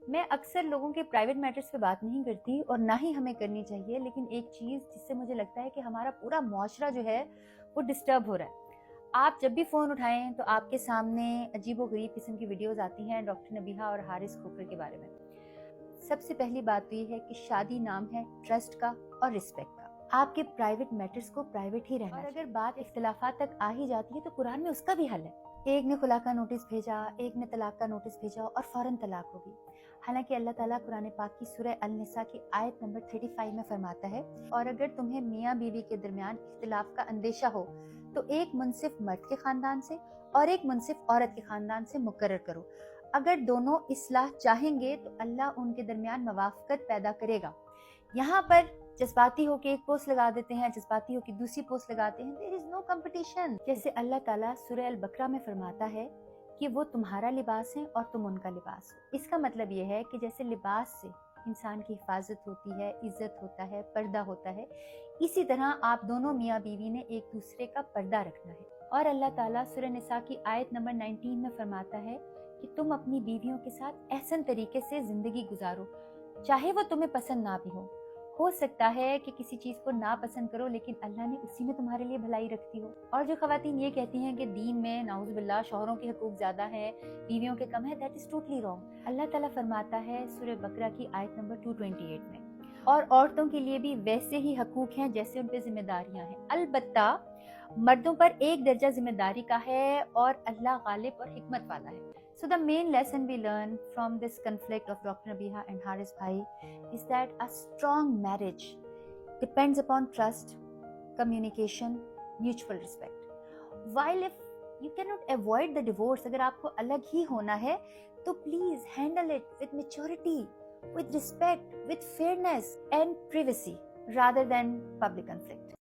میں اکثر لوگوں کے پرائیویٹ میٹرز پہ بات نہیں کرتی اور نہ ہی ہمیں کرنی چاہیے، لیکن ایک چیز جس سے مجھے لگتا ہے کہ ہمارا پورا معاشرہ جو ہے وہ ڈسٹرب ہو رہا ہے۔ آپ جب بھی فون اٹھائیں تو آپ کے سامنے عجیب و غریب قسم کی ویڈیوز آتی ہیں ڈاکٹر نبیہہ اور حارث کھوکھر کے بارے میں۔ سب سے پہلی بات تو یہ ہے کہ شادی نام ہے ٹرسٹ کا اور رسپیکٹ کا۔ آپ کے پرائیویٹ میٹرز کو پرائیویٹ ہی رہنا اور اگر بات اختلافات تک آ ہی جاتی ہے تو قرآن میں اس کا بھی حل ہے۔ ایک نے خلا کا نوٹس بھیجا، ایک نے طلاق کا نوٹس بھیجا اور فوراً طلاق ہوگی۔ حالانکہ اللہ تعالیٰ قرآن پاک کی سورہ النساء کی آیت نمبر 35 میں فرماتا ہے، اور اگر تمہیں میاں بیوی کے درمیان اختلاف کا اندیشہ ہو تو ایک منصف مرد کے خاندان سے اور ایک منصف عورت کے خاندان سے مقرر کرو۔ اگر دونوں اصلاح چاہیں گے تو اللہ ان کے درمیان موافقت پیدا کرے گا۔ یہاں پر جذباتی ہو کے ایک پوسٹ لگا دیتے ہیں، جذباتی ہو کے دوسری پوسٹ لگاتے ہیں۔ There is no competition۔ جیسے اللہ تعالیٰ سورہ البقرہ میں فرماتا ہے کہ وہ تمہارا لباس ہے اور تم ان کا لباس ہو۔ اس کا مطلب یہ ہے کہ جیسے لباس سے انسان کی حفاظت ہوتی ہے، عزت ہوتا ہے، پردہ ہوتا ہے، اسی طرح آپ دونوں میاں بیوی نے ایک دوسرے کا پردہ رکھنا ہے۔ اور اللہ تعالیٰ سورہ نساء کی آیت نمبر 19 میں فرماتا ہے کہ تم اپنی بیویوں کے ساتھ احسن طریقے سے زندگی گزارو، چاہے وہ تمہیں پسند نہ بھی ہو سکتا ہے کہ کسی چیز کو نا پسند کرو لیکن اللہ نے اسی میں تمہارے لیے بھلائی رکھتی ہو۔ اور جو خواتین یہ کہتی ہیں کہ دین میں نعوذ باللہ شوہروں کے حقوق زیادہ ہیں، بیویوں کے کم ہیں، دیٹ از ٹوٹلی رانگ۔ اللہ تعالیٰ فرماتا ہے سورہ بقرہ کی آیت نمبر 228 میں، اور عورتوں کے لیے بھی ویسے ہی حقوق ہیں جیسے ان پہ ذمہ داریاں ہیں، البتہ مردوں پر ایک درجہ ذمہ داری کا ہے اور اللہ غالب اور حکمت والا ہے۔ So the main lesson we learn from this conflict of Dr. Nabihah and Haris Bhai is that a strong marriage depends upon trust, communication, mutual respect. While if you cannot avoid the divorce, اگر آپ کو الگ ہی ہونا ہے تو please handle it with maturity, with respect, with fairness and privacy rather than public conflict.